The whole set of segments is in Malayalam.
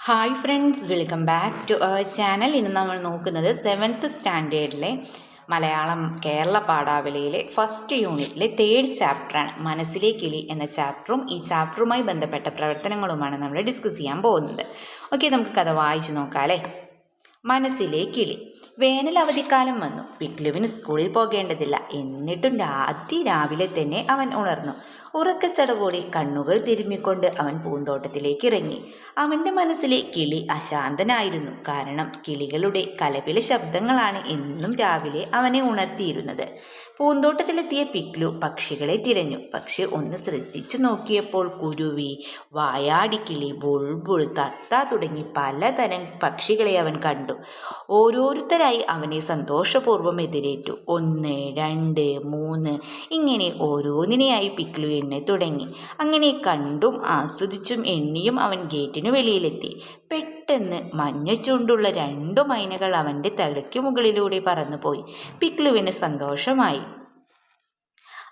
Hi friends, welcome back to our channel. ഇന്ന് നമ്മൾ നോക്കുന്നത് 7th സ്റ്റാൻഡേർഡിലെ മലയാളം കേരള പാഠാവലിയിലെ ഫസ്റ്റ് യൂണിറ്റിലെ 3rd ചാപ്റ്ററാണ്. മനസ്സിലെ കിളി എന്ന ചാപ്റ്ററും ഈ ചാപ്റ്ററുമായി ബന്ധപ്പെട്ട പ്രവർത്തനങ്ങളുമാണ് നമ്മൾ ഡിസ്കസ് ചെയ്യാൻ പോകുന്നത്. ഓക്കെ, നമുക്ക് കഥ വായിച്ചു നോക്കാം അല്ലേ. മനസ്സിലെ കിളി. വേനൽ അവധിക്കാലം വന്നു. പിക്ലുവിന് സ്കൂളിൽ പോകേണ്ടതില്ല. എന്നിട്ടും രാവിലെ തന്നെ അവൻ ഉണർന്നു. ഉറക്കച്ചടവോടെ കണ്ണുകൾ തിരുമ്മിക്കൊണ്ട് അവൻ പൂന്തോട്ടത്തിലേക്ക് ഇറങ്ങി. അവൻ്റെ മനസ്സിലെ കിളി അശാന്തനായിരുന്നു. കാരണം കിളികളുടെ കലപില ശബ്ദങ്ങളാണ് എന്നും രാവിലെ അവനെ ഉണർത്തിയിരുന്നത്. പൂന്തോട്ടത്തിലെത്തിയ പിക്ലു പക്ഷികളെ തിരഞ്ഞു. പക്ഷെ ഒന്ന് ശ്രദ്ധിച്ചു നോക്കിയപ്പോൾ കുരുവി, വായാടിക്കിളി, ബുൾബുൾ, തത്ത തുടങ്ങി പലതരം പക്ഷികളെ അവൻ കണ്ടു. ഓരോരുത്തരായി അവനെ സന്തോഷപൂർവ്വം എതിരേറ്റു. 1, 2, 3 ഇങ്ങനെ ഓരോന്നിനെയായി പിക്ലു എണ്ണ തുടങ്ങി. അങ്ങനെ കണ്ടും ആസ്വദിച്ചും എണ്ണിയും അവൻ ഗേറ്റിനു വെളിയിലെത്തി. പെട്ടെന്ന് മഞ്ഞച്ചുണ്ടുള്ള 2 മൈനകൾ അവൻ്റെ തലയ്ക്ക് മുകളിലൂടെ പറന്നുപോയി. പിക്ലുവിന് സന്തോഷമായി.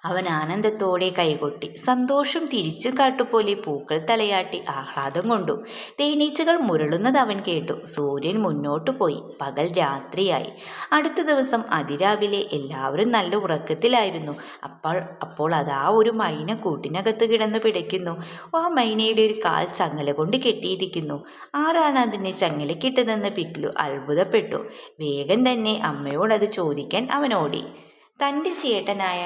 അവൻ ആനന്ദത്തോടെ കൈകൊട്ടി. സന്തോഷം തിരിച്ചു കാട്ടുപോലെ പൂക്കൾ തലയാട്ടി ആഹ്ലാദം കൊണ്ടു. തേനീച്ചകൾ മുരളുന്നത് അവൻ കേട്ടു. സൂര്യൻ മുന്നോട്ടു പോയി. പകൽ രാത്രിയായി. അടുത്ത ദിവസം അതിരാവിലെ എല്ലാവരും നല്ല ഉറക്കത്തിലായിരുന്നു. അപ്പോൾ അതാ ഒരു മൈന കൂട്ടിനകത്ത് കിടന്ന് പിടയ്ക്കുന്നു. ആ മൈനയുടെ ഒരു കാൽ ചങ്ങല കൊണ്ട് കെട്ടിയിരിക്കുന്നു. ആരാണ് അതിനെ ചങ്ങലക്കിട്ടതെന്ന് പിക്ലു അത്ഭുതപ്പെട്ടു. വേഗം തന്നെ അമ്മയോടത് ചോദിക്കാൻ അവൻ ഓടി. തൻ്റെ ചേട്ടനായ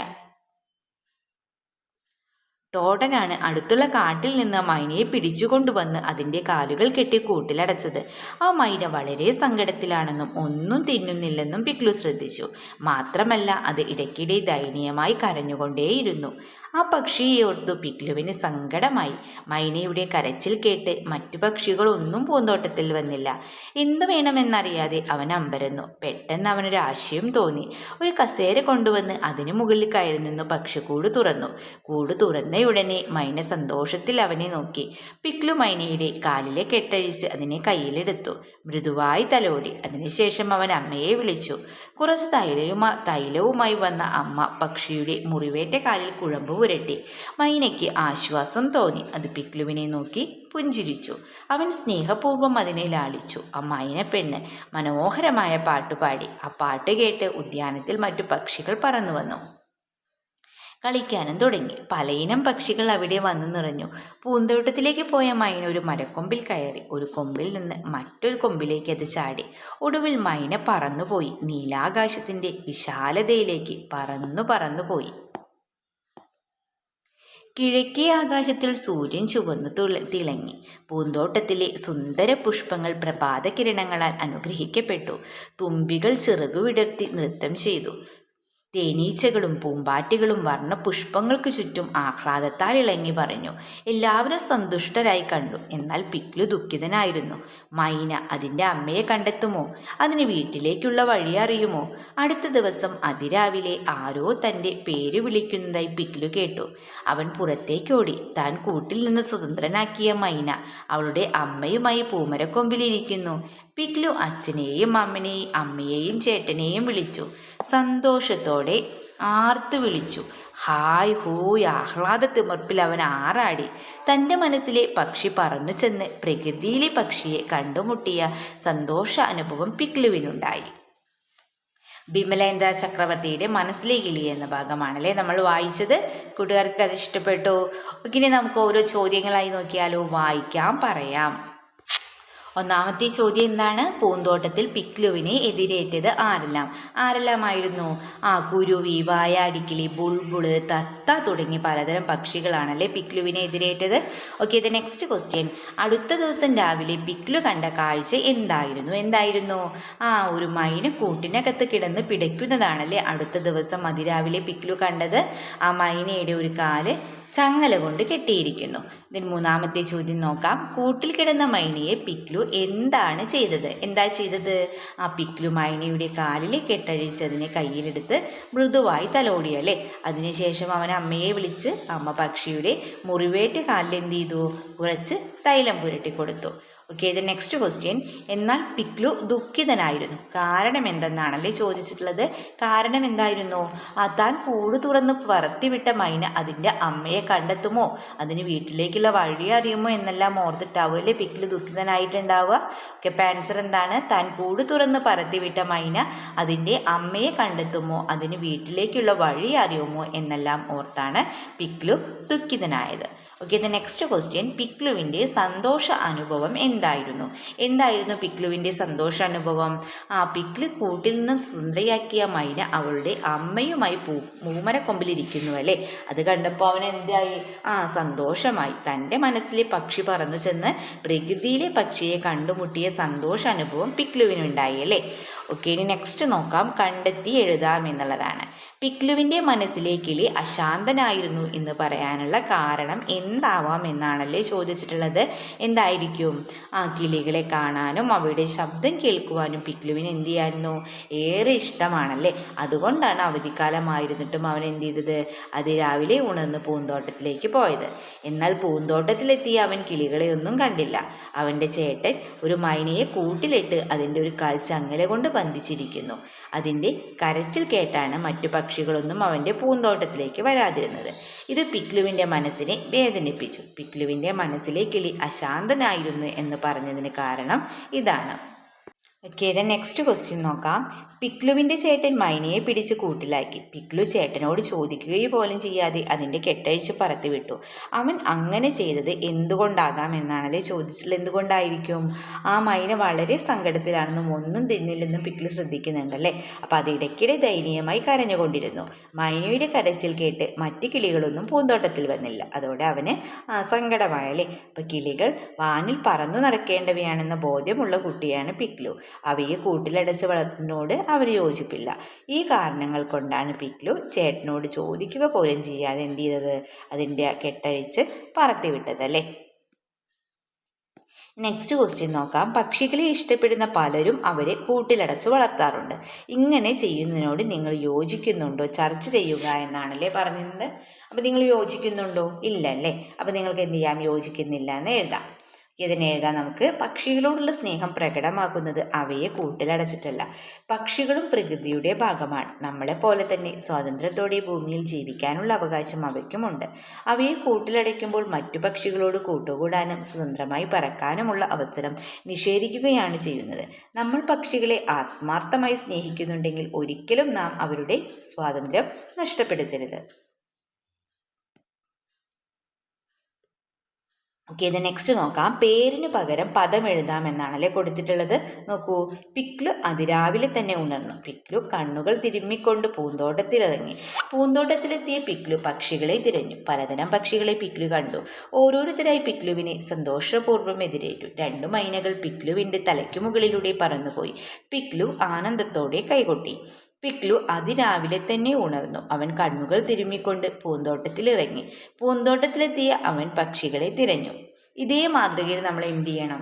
ടോട്ടനാണ് അടുത്തുള്ള കാട്ടിൽ നിന്ന് മൈനയെ പിടിച്ചുകൊണ്ടുവന്ന് അതിൻ്റെ കാലുകൾ കെട്ടി കൂട്ടിലടച്ചത്. ആ മൈന വളരെ സങ്കടത്തിലാണെന്നും ഒന്നും തിന്നുന്നില്ലെന്നും പിക്ലു ശ്രദ്ധിച്ചു. മാത്രമല്ല അത് ഇടയ്ക്കിടെ ദയനീയമായി കരഞ്ഞുകൊണ്ടേയിരുന്നു. ആ പക്ഷിയോർത്തു പിക്ലുവിന് സങ്കടമായി. മൈനയുടെ കരച്ചിൽ കേട്ട് മറ്റു പക്ഷികളൊന്നും പൂന്തോട്ടത്തിൽ വന്നില്ല. എന്തു വേണമെന്നറിയാതെ അവൻ അമ്പരന്നു. പെട്ടെന്ന് അവനൊരു ആശയം തോന്നി. ഒരു കസേര കൊണ്ടുവന്ന് അതിനു മുകളിൽ കയറി നിന്നു പക്ഷിക്കൂട് തുറന്നു. കൂട് തുറന്നയുടനെ മൈന സന്തോഷത്തിൽ അവനെ നോക്കി. പിക്ലു മൈനയുടെ കാലിലെ കെട്ടഴിച്ച് അതിനെ കയ്യിലെടുത്തു. മൃദുവായി തലോടി. അതിനുശേഷം അവൻ അമ്മയെ വിളിച്ചു. കുറച്ച് തൈലവുമായി വന്ന അമ്മ പക്ഷിയുടെ മുറിവേറ്റ കാലിൽ കുഴമ്പ് പുരട്ടി. മൈനയ്ക്ക് ആശ്വാസം തോന്നി. അത് പിക്ലുവിനെ നോക്കി പുഞ്ചിരിച്ചു. അവൻ സ്നേഹപൂർവ്വം അതിനെ ലാളിച്ചു. ആ മൈനപ്പെണ്ണ് മനോഹരമായ പാട്ടുപാടി. ആ പാട്ട് കേട്ട് ഉദ്യാനത്തിൽ മറ്റു പക്ഷികൾ പറന്നു വന്നു. കളിക്കാനും തുടങ്ങി. പലയിനം പക്ഷികൾ അവിടെ വന്നു നിറഞ്ഞു. പൂന്തോട്ടത്തിലേക്ക് പോയ മൈന ഒരു മരക്കൊമ്പിൽ കയറി. ഒരു കൊമ്പിൽ നിന്ന് മറ്റൊരു കൊമ്പിലേക്ക് അത് ചാടി. ഒടുവിൽ മൈന പറന്നുപോയി. നീലാകാശത്തിൻ്റെ വിശാലതയിലേക്ക് പറന്നുപോയി. കിഴക്കേ ആകാശത്തിൽ സൂര്യൻ ചുവന്നു തിളങ്ങി. പൂന്തോട്ടത്തിലെ സുന്ദര പുഷ്പങ്ങൾ പ്രഭാത കിരണങ്ങളാൽ അനുഗ്രഹിക്കപ്പെട്ടു. തുമ്പികൾ ചിറകുവിടർത്തി നൃത്തം ചെയ്തു. തേനീച്ചകളും പൂമ്പാറ്റികളും വർണ്ണപുഷ്പങ്ങൾക്ക് ചുറ്റും ആഹ്ലാദത്താൽ ഇളങ്ങി പറഞ്ഞു. എല്ലാവരും സന്തുഷ്ടരായി കണ്ടു. എന്നാൽ പിക്ലു ദുഃഖിതനായിരുന്നു. മൈന അതിൻ്റെ അമ്മയെ കണ്ടെത്തുമോ? അതിന് വീട്ടിലേക്കുള്ള വഴി അറിയുമോ? അടുത്ത ദിവസം അതിരാവിലെ ആരോ തൻ്റെ പേര് വിളിക്കുന്നതായി പിക്ലു കേട്ടു. അവൻ പുറത്തേക്കോടി. താൻ കൂട്ടിൽ നിന്ന് സ്വതന്ത്രനാക്കിയ മൈന അവളുടെ അമ്മയുമായി പൂമരക്കൊമ്പിലിരിക്കുന്നു. പിക്ലു അച്ഛനെയും അമ്മയെയും ചേട്ടനെയും വിളിച്ചു. സന്തോഷത്തോടെ ആർത്തു വിളിച്ചു. ഹായ് ഹൂയ് ആഹ്ലാദത്തിമർപ്പിൽ അവൻ ആറാടി. തൻ്റെ മനസ്സിലെ പക്ഷി പറന്നു ചെന്ന് പ്രകൃതിയിലെ പക്ഷിയെ കണ്ടുമുട്ടിയ സന്തോഷ അനുഭവം പിക്ലുവിനുണ്ടായി. ബിമലേന്ദ്ര ചക്രവർത്തിയുടെ മനസ്സിലെ കിളി എന്ന ഭാഗമാണല്ലേ നമ്മൾ വായിച്ചത്. കൂട്ടുകാർക്ക് അത് ഇഷ്ടപ്പെട്ടോ? ഇനി നമുക്ക് ഓരോ ചോദ്യങ്ങളായി നോക്കിയാലോ? വായിക്കാം, പറയാം. ഒന്നാമത്തെ ചോദ്യം എന്താണ്? പൂന്തോട്ടത്തിൽ പിക്ലുവിനെ എതിരേറ്റത് ആരെല്ലാമായിരുന്നു? കുരുവി, വായാടിക്കിളി, ബുൾബുള്, തത്ത തുടങ്ങി പലതരം പക്ഷികളാണല്ലേ പിക്ലുവിനെ എതിരേറ്റത്. Okay, the next question. അടുത്ത ദിവസം രാവിലെ പിക്ലു കണ്ട കാഴ്ച എന്തായിരുന്നു? ഒരു മൈന കൂട്ടിനകത്ത് കിടന്ന് പിടയ്ക്കുന്നതാണല്ലേ അടുത്ത ദിവസം അതിരാവിലെ പിക്ലു കണ്ടത്. ആ മൈനയുടെ ഒരു കാല് ചങ്ങല കൊണ്ട് കെട്ടിയിരിക്കുന്നു. ഇതിന് മൂന്നാമത്തെ ചോദ്യം നോക്കാം. കൂട്ടിൽ കിടന്ന മൈനയെ പിക്ലു എന്താ ചെയ്തത്? പിക്ലു മൈനയുടെ കാലിൽ കെട്ടഴിച്ചതിനെ കയ്യിലെടുത്ത് മൃദുവായി തലോടിയല്ലേ. അതിനുശേഷം അവൻ അമ്മയെ വിളിച്ച് അമ്മ പക്ഷിയുടെ മുറിവേറ്റ കാലിൽ എന്ത് ചെയ്തു? കുറച്ച് തൈലം പുരട്ടി കൊടുത്തു. Okay, the next question. എന്നാൽ പിക്ലു ദുഃഖിതനായിരുന്നു. കാരണം എന്തെന്നാണല്ലേ ചോദിച്ചിട്ടുള്ളത്. കാരണം എന്തായിരുന്നു? താൻ കൂട് തുറന്ന് പറത്തിവിട്ട മൈന അതിൻ്റെ അമ്മയെ കണ്ടെത്തുമോ? അതിന് വീട്ടിലേക്കുള്ള വീട്ടിലേക്കുള്ള വഴി അറിയുമോ എന്നെല്ലാം ഓർത്തിട്ടാവും അല്ലേ പിക്ലു ദുഃഖിതനായിട്ടുണ്ടാവുക. ഓക്കെ, അപ്പം ആൻസർ എന്താണ്? താൻ കൂട് തുറന്ന് പറത്തിവിട്ട മൈന അതിൻ്റെ അമ്മയെ കണ്ടെത്തുമോ, അതിന് വീട്ടിലേക്കുള്ള വഴി അറിയുമോ എന്നെല്ലാം ഓർത്താണ് പിക്ലു ദുഃഖിതനായത്. Okay, the next question. പിക്ലുവിൻ്റെ സന്തോഷ അനുഭവം എന്തായിരുന്നു പിക്ലുവിൻ്റെ സന്തോഷ അനുഭവം? പിക്ലു കൂട്ടിൽ നിന്നും സുന്ദരിയാക്കിയ മൈന അവളുടെ അമ്മയുമായി മൂമരക്കൊമ്പിലിരിക്കുന്നു അല്ലേ. അത് കണ്ടപ്പോൾ അവൻ എന്തായി? സന്തോഷമായി. തൻ്റെ മനസ്സിലെ പക്ഷി പറന്നു ചെന്ന് പ്രകൃതിയിലെ പക്ഷിയെ കണ്ടുമുട്ടിയ സന്തോഷ അനുഭവം പിക്ലുവിനുണ്ടായി അല്ലേ. ഓക്കെ, ഇനി നെക്സ്റ്റ് നോക്കാം. കണ്ടെത്തി എഴുതാം എന്നുള്ളതാണ്. പിക്ലുവിൻ്റെ മനസ്സിലെ കിളി അശാന്തനായിരുന്നു എന്ന് പറയാനുള്ള കാരണം എന്താവാം എന്നാണല്ലേ ചോദിച്ചിട്ടുള്ളത്. എന്തായിരിക്കും? കിളികളെ കാണാനും അവയുടെ ശബ്ദം കേൾക്കുവാനും പിക്ലുവിന് എന്ത് ചെയ്യായിരുന്നു? ഏറെ ഇഷ്ടമാണല്ലേ. അതുകൊണ്ടാണ് അവധിക്കാലമായിരുന്നിട്ടും അവൻ എന്ത് ചെയ്തത്? അതിരാവിലെ ഉണർന്ന് പൂന്തോട്ടത്തിലേക്ക് പോയത്. എന്നാൽ പൂന്തോട്ടത്തിലെത്തിയ അവൻ കിളികളെയൊന്നും കണ്ടില്ല. അവൻ്റെ ചേട്ടൻ ഒരു മൈനയെ കൂട്ടിലിട്ട് അതിൻ്റെ ഒരു കാൽ ചങ്ങല കൊണ്ട് ബന്ധിച്ചിരിക്കുന്നു. അതിൻ്റെ കരച്ചിൽ കേട്ടാണ് മറ്റു പക്ഷികളൊന്നും അവൻ്റെ പൂന്തോട്ടത്തിലേക്ക് വരാതിരുന്നത്. ഇത് പിക്ലുവിൻ്റെ മനസ്സിനെ വേദനിപ്പിച്ചു. പിക്ലുവിൻ്റെ മനസ്സിലെ കിളി അശാന്തനായിരുന്നു എന്ന് പറഞ്ഞതിന് കാരണം ഇതാണ്. ഓക്കെ, ദ നെക്സ്റ്റ് ക്വസ്റ്റ്യൻ നോക്കാം. പിക്ലുവിൻ്റെ ചേട്ടൻ മൈനയെ പിടിച്ച് കൂട്ടിലാക്കി. പിക്ലു ചേട്ടനോട് ചോദിക്കുകയും പോലും ചെയ്യാതെ അതിൻ്റെ കെട്ടഴിച്ച് പറത്തിവിട്ടു. അവൻ അങ്ങനെ ചെയ്തത് എന്തുകൊണ്ടാകാം എന്നാണല്ലേ ചോദിച്ചിട്ടുള്ളത്. എന്തുകൊണ്ടായിരിക്കും? മൈന വളരെ സങ്കടത്തിലാണെന്നും ഒന്നും തിന്നില്ലെന്നും പിക്ലു ശ്രദ്ധിക്കുന്നുണ്ടല്ലേ. അപ്പോൾ അതിടയ്ക്കിടെ ദയനീയമായി കരഞ്ഞുകൊണ്ടിരുന്നു. മൈനയുടെ കരച്ചിൽ കേട്ട് മറ്റു കിളികളൊന്നും പൂന്തോട്ടത്തിൽ വന്നില്ല. അതോടെ അവന് സങ്കടമായല്ലേ. അപ്പോൾ കിളികൾ വാനിൽ പറന്നു നടക്കേണ്ടവയാണെന്ന ബോധ്യമുള്ള കുട്ടിയാണ് പിക്ലു. അവയെ കൂട്ടിലടച്ച് വളർത്തുന്നതിനോട് അവന് യോജിപ്പില്ല. ഈ കാരണങ്ങൾ കൊണ്ടാണ് പിക്ലു ചേട്ടനോട് ചോദിക്കുക പോലും ചെയ്യാതെ എന്ത് ചെയ്തത്? അതിൻ്റെ കെട്ടഴിച്ച് പറത്തിവിട്ടതല്ലേ. നെക്സ്റ്റ് ക്വസ്റ്റ്യൻ നോക്കാം. പക്ഷികളെ ഇഷ്ടപ്പെടുന്ന പലരും അവരെ കൂട്ടിലടച്ച് വളർത്താറുണ്ട്. ഇങ്ങനെ ചെയ്യുന്നതിനോട് നിങ്ങൾ യോജിക്കുന്നുണ്ടോ? ചർച്ച ചെയ്യുക എന്നാണല്ലേ പറഞ്ഞത്. അപ്പം നിങ്ങൾ യോജിക്കുന്നുണ്ടോ? ഇല്ല അല്ലേ. അപ്പം നിങ്ങൾക്ക് എന്ത് ചെയ്യാം? യോജിക്കുന്നില്ല എന്ന് എഴുതാം. ഇതിനെ എഴുതാൻ നമുക്ക്. പക്ഷികളോടുള്ള സ്നേഹം പ്രകടമാക്കുന്നത് അവയെ കൂട്ടിലടച്ചിട്ടല്ല. പക്ഷികളും പ്രകൃതിയുടെ ഭാഗമാണ്. നമ്മളെപ്പോലെ തന്നെ സ്വാതന്ത്ര്യത്തോടെ ഭൂമിയിൽ ജീവിക്കാനുള്ള അവകാശം അവയ്ക്കുമുണ്ട്. അവയെ കൂട്ടിലടയ്ക്കുമ്പോൾ മറ്റു പക്ഷികളോട് കൂട്ടുകൂടാനും സ്വതന്ത്രമായി പറക്കാനുമുള്ള അവസരം നിഷേധിക്കുകയാണ് ചെയ്യുന്നത്. നമ്മൾ പക്ഷികളെ ആത്മാർത്ഥമായി സ്നേഹിക്കുന്നുണ്ടെങ്കിൽ ഒരിക്കലും നാം അവരുടെ സ്വാതന്ത്ര്യം നഷ്ടപ്പെടുത്തരുത്. ഓക്കെ, ഇത് നെക്സ്റ്റ് നോക്കാം. പേരിന് പകരം പദം എഴുതാം എന്നാണല്ലേ കൊടുത്തിട്ടുള്ളത്. നോക്കൂ, പിക്ലു അതിരാവിലെ തന്നെ ഉണർന്നു. പിക്ലു കണ്ണുകൾ തിരുമ്മിക്കൊണ്ട് പൂന്തോട്ടത്തിലിറങ്ങി. പൂന്തോട്ടത്തിലെത്തിയ പിക്ലു പക്ഷികളെ തിരഞ്ഞു. പലതരം പക്ഷികളെ പിക്ലു കണ്ടു. ഓരോരുത്തരായി പിക്ലുവിനെ സന്തോഷപൂർവ്വം എതിരേറ്റു. 2 മൈനകൾ പിക്ലുവിൻ്റെ തലയ്ക്കു മുകളിലൂടെ പറന്നുപോയി. പിക്ലു ആനന്ദത്തോടെ കൈകൊട്ടി. പിക്ലു അതിരാവിലെ തന്നെ ഉണർന്നു. അവൻ കണ്ണുകൾ തിരുമ്മിക്കൊണ്ട് പൂന്തോട്ടത്തിലിറങ്ങി. പൂന്തോട്ടത്തിലെത്തിയ അവൻ പക്ഷികളെ തിരഞ്ഞു. ഇതേ മാതൃകയിൽ നമ്മൾ എന്ത് ചെയ്യണം?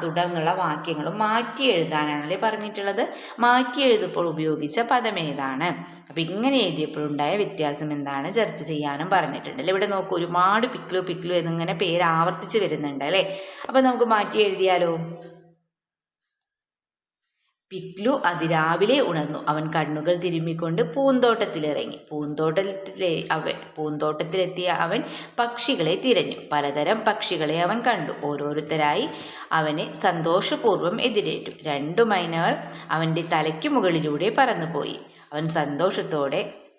തുടർന്നുള്ള വാക്യങ്ങളും മാറ്റി എഴുതാനാണല്ലേ പറഞ്ഞിട്ടുള്ളത്. മാറ്റി എഴുതുമ്പോൾ ഉപയോഗിച്ച പദം ഏതാണ്? അപ്പം ഇങ്ങനെ എഴുതിയപ്പോഴുണ്ടായ വ്യത്യാസം എന്താണ് ചർച്ച ചെയ്യാനും പറഞ്ഞിട്ടുണ്ടല്ലേ. ഇവിടെ നോക്കൂ, ഒരുപാട് പിക്ലു പിക്ലു എന്നിങ്ങനെ പേര് ആവർത്തിച്ച് വരുന്നുണ്ട് അല്ലേ. അപ്പം നമുക്ക് മാറ്റി എഴുതിയാലോ? പിക്ലു അതിരാവിലെ ഉണർന്നു. അവൻ കണ്ണുകൾ തിരുമ്മിക്കൊണ്ട് പൂന്തോട്ടത്തിലിറങ്ങി. പൂന്തോട്ടത്തിലെത്തിയ അവൻ പക്ഷികളെ തിരഞ്ഞു. പലതരം പക്ഷികളെ അവൻ കണ്ടു. ഓരോരുത്തരായി അവനെ സന്തോഷപൂർവ്വം എതിരേറ്റു. 2 മൈനകൾ അവൻ്റെ തലയ്ക്ക് മുകളിലൂടെ പറന്നുപോയി.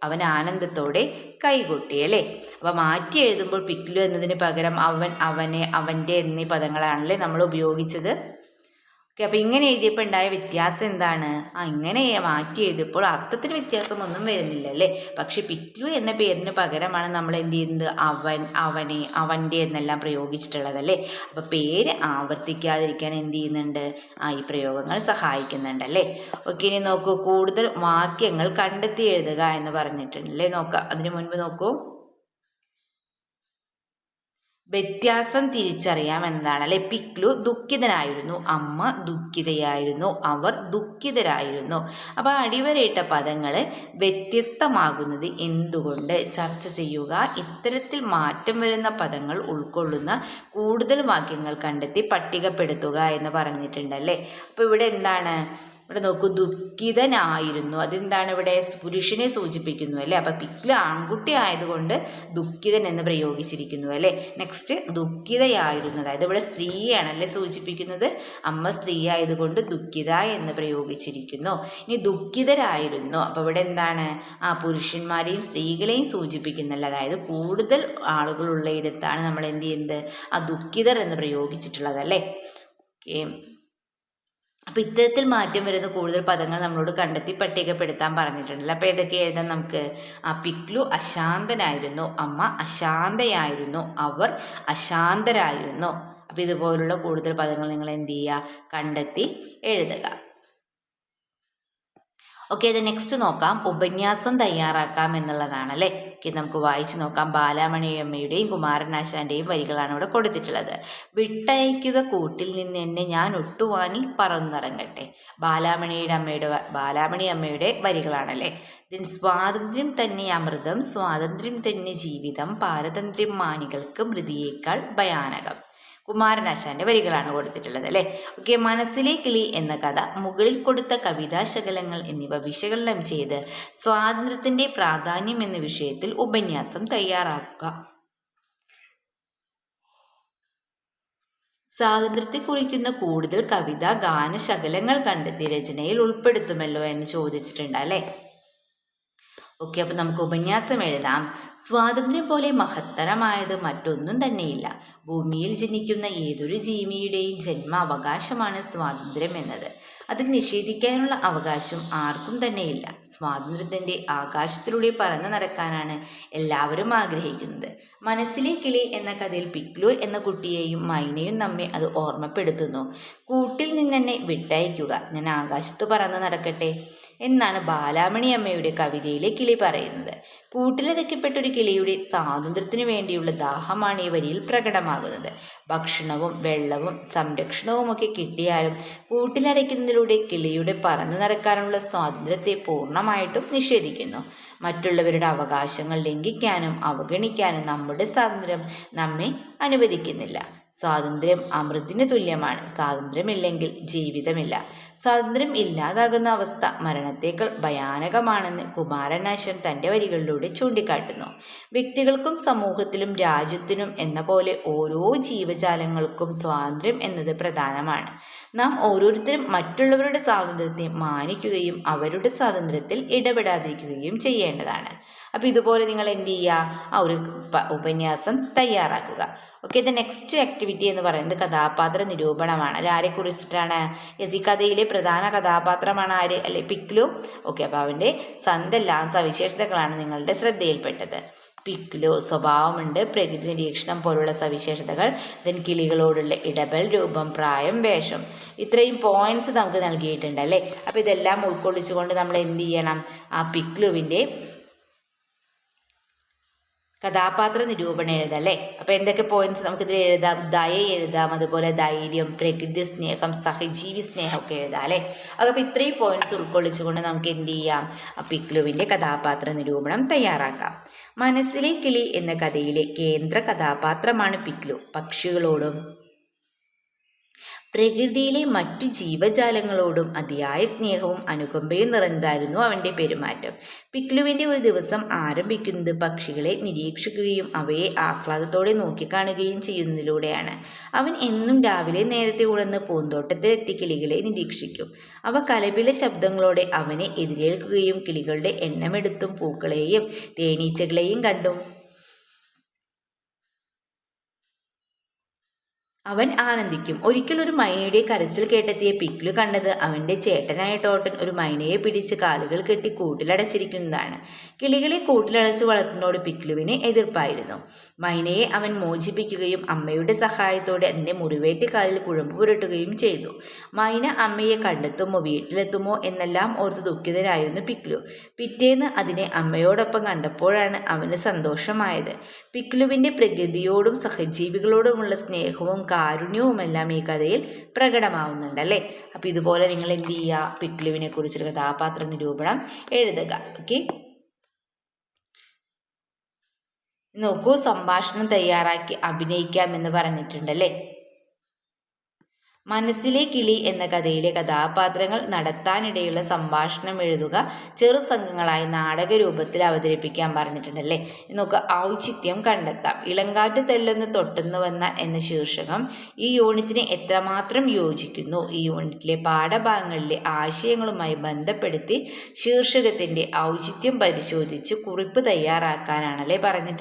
അവൻ ആനന്ദത്തോടെ കൈകൊട്ടി അല്ലേ. അപ്പം മാറ്റി എഴുതുമ്പോൾ പിക്ലു എന്നതിന് പകരം അവൻ, അവനെ, അവൻ്റെ എന്നീ പദങ്ങളാണല്ലേ നമ്മൾ ഉപയോഗിച്ചത്. ഓക്കെ, അപ്പോൾ ഇങ്ങനെ എഴുതിയപ്പോൾ ഉണ്ടായ വ്യത്യാസം എന്താണ്? ഇങ്ങനെ മാറ്റി എഴുതിയപ്പോൾ അർത്ഥത്തിന് വ്യത്യാസമൊന്നും വരുന്നില്ല അല്ലേ. പക്ഷെ പിക്ലു എന്ന പേരിന് പകരമാണ് നമ്മൾ എന്ത് ചെയ്യുന്നത്? അവൻ, അവനെ, അവൻ്റെ എന്നെല്ലാം പ്രയോഗിച്ചിട്ടുള്ളതല്ലേ. അപ്പോൾ പേര് ആവർത്തിക്കാതിരിക്കാൻ എന്ത് ചെയ്യുന്നുണ്ട്? ഈ പ്രയോഗങ്ങൾ സഹായിക്കുന്നുണ്ടല്ലേ. ഓക്കെ, ഇനി നോക്കൂ, കൂടുതൽ വാക്യങ്ങൾ കണ്ടെത്തി എഴുതുക എന്ന് പറഞ്ഞിട്ടുണ്ടല്ലേ. നോക്കാം, അതിനു മുൻപ് നോക്കൂ, വ്യത്യാസം തിരിച്ചറിയാം എന്നതാണല്ലേ. പിക്ലു ദുഃഖിതനായിരുന്നു, അമ്മ ദുഃഖിതയായിരുന്നു, അവർ ദുഃഖിതരായിരുന്നു. അപ്പോൾ അടിവരയിട്ട പദങ്ങൾ വ്യത്യസ്തമാകുന്നത് എന്തുകൊണ്ട് ചർച്ച ചെയ്യുക. ഇത്തരത്തിൽ മാറ്റം വരുന്ന പദങ്ങൾ ഉൾക്കൊള്ളുന്ന കൂടുതൽ വാക്യങ്ങൾ കണ്ടെത്തി പട്ടികപ്പെടുത്തുക എന്ന് പറഞ്ഞിട്ടുണ്ടല്ലേ. അപ്പോൾ ഇവിടെ എന്താണ്? ഇവിടെ നോക്കൂ, ദുഃഖിതനായിരുന്നു. അതെന്താണ് ഇവിടെ? പുരുഷനെ സൂചിപ്പിക്കുന്നു അല്ലേ. അപ്പം പിക്ലു ആൺകുട്ടി ആയതുകൊണ്ട് ദുഃഖിതൻ എന്ന് പ്രയോഗിച്ചിരിക്കുന്നു അല്ലേ. നെക്സ്റ്റ് ദുഃഖിതയായിരുന്നു, അതായത് ഇവിടെ സ്ത്രീയാണല്ലേ സൂചിപ്പിക്കുന്നത്. അമ്മ സ്ത്രീ ആയതുകൊണ്ട് ദുഃഖിത എന്ന് പ്രയോഗിച്ചിരിക്കുന്നു. ഇനി ദുഃഖിതരായിരുന്നു, അപ്പോൾ ഇവിടെ എന്താണ്? പുരുഷന്മാരെയും സ്ത്രീകളെയും സൂചിപ്പിക്കുന്നില്ല. അതായത് കൂടുതൽ ആളുകളുള്ള ഇടത്താണ് നമ്മൾ എന്ത് ചെയ്യുന്നത്? ദുഃഖിതർ എന്ന് പ്രയോഗിച്ചിട്ടുള്ളത് അല്ലേ. ഓക്കെ, അപ്പോൾ ഇത്തരത്തിൽ മാറ്റം വരുന്ന കൂടുതൽ പദങ്ങൾ നമ്മളോട് കണ്ടെത്തി പട്ടികപ്പെടുത്താൻ പറഞ്ഞിട്ടുണ്ടല്ലോ. അപ്പോൾ ഏതൊക്കെ എഴുതാം നമുക്ക്? പിക്ലു അശാന്തനായിരുന്നു, അമ്മ അശാന്തയായിരുന്നു, അവർ അശാന്തരായിരുന്നു. അപ്പോൾ ഇതുപോലുള്ള കൂടുതൽ പദങ്ങൾ നിങ്ങൾ എന്ത് ചെയ്യുക? കണ്ടെത്തി എഴുതുക. ഓക്കെ, ഇത് നെക്സ്റ്റ് നോക്കാം. ഉപന്യാസം തയ്യാറാക്കാം എന്നുള്ളതാണ് അല്ലേ. ഓക്കെ, നമുക്ക് വായിച്ചു നോക്കാം. ബാലാമണിയമ്മയുടെയും കുമാരനാശാന്റെയും വരികളാണ് ഇവിടെ കൊടുത്തിട്ടുള്ളത്. വിട്ടയക്കുക കൂട്ടിൽ നിന്ന് എന്നെ ഞാൻ ഒട്ടുവാനിൽ പറന്നിറങ്ങട്ടെ. ബാലാമണി അമ്മയുടെ വരികളാണല്ലേ. സ്വാതന്ത്ര്യം തന്നെ അമൃതം, സ്വാതന്ത്ര്യം തന്നെ ജീവിതം, പാരതന്ത്ര്യം മാനികൾക്ക് മൃതിയേക്കാൾ ഭയാനകം. കുമാരനാശാന്റെ വരികളാണ് കൊടുത്തിട്ടുള്ളത് അല്ലേ. ഓക്കെ, മനസ്സിലെ കിളി എന്ന കഥ, മുകളിൽ കൊടുത്ത കവിതാശകലങ്ങൾ എന്നിവ വിശകലനം ചെയ്ത് സ്വാതന്ത്ര്യത്തിന്റെ പ്രാധാന്യം എന്ന വിഷയത്തിൽ ഉപന്യാസം തയ്യാറാക്കുക. സ്വാതന്ത്ര്യത്തെ കുറിക്കുന്ന കൂടുതൽ കവിത ഗാനശകലങ്ങൾ കണ്ടെത്തി രചനയിൽ ഉൾപ്പെടുത്തുമല്ലോ എന്ന് ചോദിച്ചിട്ടുണ്ട് അല്ലേ. ഓക്കെ, അപ്പോൾ നമുക്ക് ഉപന്യാസം എഴുതാം. സ്വാതന്ത്ര്യം പോലെ മഹത്തരമായത് മറ്റൊന്നും തന്നെയില്ല. ഭൂമിയിൽ ജനിക്കുന്ന ഏതൊരു ജീവിയുടെയും ജന്മാവകാശമാണ് സ്വാതന്ത്ര്യം എന്നത്. അത് നിഷേധിക്കാനുള്ള അവകാശം ആർക്കും തന്നെയില്ല. സ്വാതന്ത്ര്യത്തിൻ്റെ ആകാശത്തിലൂടെ പറന്നു നടക്കാനാണ് എല്ലാവരും ആഗ്രഹിക്കുന്നത്. മനസ്സിലെ കിളി എന്ന കഥയിൽ പിക്ലു എന്ന കുട്ടിയെയും മൈനയും നമ്മെ അത് ഓർമ്മപ്പെടുത്തുന്നു. കൂട്ടിൽ നിന്നെന്നെ വിട്ടയക്കുക, ഞാൻ ആകാശത്ത് പറന്നു നടക്കട്ടെ എന്നാണ് ബാലാമണി അമ്മയുടെ കവിതയിലെ കിളി പറയുന്നത്. കൂട്ടിലടയ്ക്കപ്പെട്ടൊരു കിളിയുടെ സ്വാതന്ത്ര്യത്തിനു വേണ്ടിയുള്ള ദാഹമാണ് ഈ വരിയിൽ പ്രകടമാകുന്നത്. ഭക്ഷണവും വെള്ളവും സംരക്ഷണവും ഒക്കെ കിട്ടിയാലും കൂട്ടിലടയ്ക്കുന്നതിലൂടെ കിളിയുടെ പറന്നു നടക്കാനുള്ള സ്വാതന്ത്ര്യത്തെ പൂർണ്ണമായിട്ടും നിഷേധിക്കുന്നു. മറ്റുള്ളവരുടെ അവകാശങ്ങൾ ലംഘിക്കാനും അവഗണിക്കാനും നമ്മുടെ സ്വാതന്ത്ര്യം നമ്മെ അനുവദിക്കുന്നില്ല. സ്വാതന്ത്ര്യം അമൃതിന് തുല്യമാണ്. സ്വാതന്ത്ര്യമില്ലെങ്കിൽ ജീവിതമില്ല. സ്വാതന്ത്ര്യം ഇല്ലാതാകുന്ന അവസ്ഥ മരണത്തേക്കാൾ ഭയാനകമാണെന്ന് കുമാരനാശൻ തൻ്റെ വരികളിലൂടെ ചൂണ്ടിക്കാട്ടുന്നു. വ്യക്തികൾക്കും സമൂഹത്തിലും രാജ്യത്തിനും എന്ന പോലെ ഓരോ ജീവജാലങ്ങൾക്കും സ്വാതന്ത്ര്യം എന്നത് പ്രധാനമാണ്. നാം ഓരോരുത്തരും മറ്റുള്ളവരുടെ സ്വാതന്ത്ര്യത്തെ മാനിക്കുകയും അവരുടെ സ്വാതന്ത്ര്യത്തിൽ ഇടപെടാതിരിക്കുകയും ചെയ്യേണ്ടതാണ്. അപ്പോൾ ഇതുപോലെ നിങ്ങൾ എന്ത് ചെയ്യുക? ഒരു ഉപന്യാസം തയ്യാറാക്കുക. ഓക്കെ, ഇത് നെക്സ്റ്റ് ആക്ടിവിറ്റി എന്ന് പറയുന്നത് കഥാപാത്ര നിരൂപണമാണ്. ആരെ കുറിച്ചിട്ടാണ്? ഈ കഥയിലെ പ്രധാന കഥാപാത്രമാണ് ആര്? അല്ലെ, പിക്ലു. ഓക്കെ, അപ്പോൾ അവൻ്റെ എന്തെല്ലാം സവിശേഷതകളാണ് നിങ്ങളുടെ ശ്രദ്ധയിൽപ്പെട്ടത്? പിക്ലു സ്വഭാവമുണ്ട്, പ്രകൃതി നിരീക്ഷണം പോലുള്ള സവിശേഷതകൾ, കിളികളോടുള്ള ഇടപെടൽ, രൂപം, പ്രായം, വേഷം, ഇത്രയും പോയിന്റ്സ് നമുക്ക് നൽകിയിട്ടുണ്ട് അല്ലേ. അപ്പോൾ ഇതെല്ലാം ഉൾക്കൊള്ളിച്ചുകൊണ്ട് നമ്മൾ എന്ത് ചെയ്യണം? പിക്ലുവിൻ്റെ കഥാപാത്ര നിരൂപണം എഴുതാം അല്ലേ. അപ്പോൾ എന്തൊക്കെ പോയിന്റ്സ് നമുക്കിതിൽ എഴുതാം? ദയ എഴുതാം, അതുപോലെ ധൈര്യം, പ്രകൃതി സ്നേഹം, സഹജീവി സ്നേഹമൊക്കെ എഴുതാം അല്ലേ. അപ്പോൾ ഇത്രയും പോയിന്റ്സ് ഉൾക്കൊള്ളിച്ചുകൊണ്ട് നമുക്ക് എന്ത് ചെയ്യാം? പിക്ലുവിൻ്റെ കഥാപാത്ര നിരൂപണം തയ്യാറാക്കാം. മനസ്സിലെ കിളി എന്ന കഥയിലെ കേന്ദ്ര കഥാപാത്രമാണ് പിക്ലു. പക്ഷികളോടും പ്രകൃതിയിലെ മറ്റു ജീവജാലങ്ങളോടും അതിയായ സ്നേഹവും അനുകമ്പയും നിറഞ്ഞതായിരുന്നു അവൻ്റെ പെരുമാറ്റം. പിക്ലുവിൻ്റെ ഒരു ദിവസം ആരംഭിക്കുന്നത് പക്ഷികളെ നിരീക്ഷിക്കുകയും അവയെ ആഹ്ലാദത്തോടെ നോക്കിക്കാണുകയും ചെയ്യുന്നതിലൂടെയാണ്. അവൻ എന്നും രാവിലെ നേരത്തെ ഉണർന്ന് പൂന്തോട്ടത്തിലെത്തി കിളികളെ നിരീക്ഷിക്കും. അവ കലപില ശബ്ദങ്ങളോടെ അവനെ എതിരേൽക്കുകയും കിളികളുടെ എണ്ണമെടുത്തും പൂക്കളെയും തേനീച്ചകളെയും കണ്ടും അവൻ ആനന്ദിക്കും. ഒരിക്കൽ ഒരു മൈനയുടെ കരച്ചിൽ കേട്ടെത്തിയ പിക്ലു കണ്ടത് അവൻ്റെ ചേട്ടനായ ടോട്ടൻ ഒരു മൈനയെ പിടിച്ച് കാലുകൾ കെട്ടി കൂട്ടിലടച്ചിരിക്കുന്നതാണ്. കിളികളെ കൂട്ടിലടച്ച് വളർത്തുന്നതോട് പിക്ലുവിന് എതിർപ്പായിരുന്നു. മൈനയെ അവൻ മോചിപ്പിക്കുകയും അമ്മയുടെ സഹായത്തോടെ അതിൻ്റെ മുറിവേറ്റ കാലിൽ കുഴമ്പ് പുരട്ടുകയും ചെയ്തു. മൈന അമ്മയെ കണ്ടെത്തുമോ വീട്ടിലെത്തുമോ എന്നെല്ലാം ഓർത്ത് ദുഃഖിതനായിരുന്നു പിക്ലു. പിറ്റേന്ന് അതിനെ അമ്മയോടൊപ്പം കണ്ടപ്പോഴാണ് അവന് സന്തോഷമായത്. പിക്ലുവിൻ്റെ പ്രകൃതിയോടും സഹജീവികളോടുമുള്ള സ്നേഹവും കാരുണ്യവുമെല്ലാം ഈ കഥയിൽ പ്രകടമാവുന്നുണ്ടല്ലേ. അപ്പോൾ ഇതുപോലെ നിങ്ങൾ എന്ത് ചെയ്യുക? പിക്ലുവിനെ കുറിച്ചൊരു കഥാപാത്ര നിരൂപണം എഴുതുക. ഓക്കെ, നോക്കൂ, സംഭാഷണം തയ്യാറാക്കി അഭിനയിക്കാം എന്ന് പറഞ്ഞിട്ടുണ്ടല്ലേ. മനസ്സിലെ കിളി എന്ന കഥയിലെ കഥാപാത്രങ്ങൾ നടത്താനിടയുള്ള സംഭാഷണം എഴുതുക, ചെറുസംഘങ്ങളായി നാടക രൂപത്തിൽ അവതരിപ്പിക്കാൻ പറഞ്ഞിട്ടുണ്ടല്ലേ. നമുക്ക് ഔചിത്യം കണ്ടെത്താം. ഇളങ്കാറ്റ് തെല്ലൊന്ന് തൊട്ടുന്നു വന്ന എന്ന ശീർഷകം ഈ യൂണിറ്റിന് എത്രമാത്രം യോജിക്കുന്നു? ഈ യൂണിറ്റിലെ പാഠഭാഗങ്ങളിലെ ആശയങ്ങളുമായി ബന്ധപ്പെടുത്തി ശീർഷകത്തിൻ്റെ ഔചിത്യം പരിശോധിച്ച് കുറിപ്പ് തയ്യാറാക്കാനാണല്ലേ പറഞ്ഞിട്ടുള്ളത്.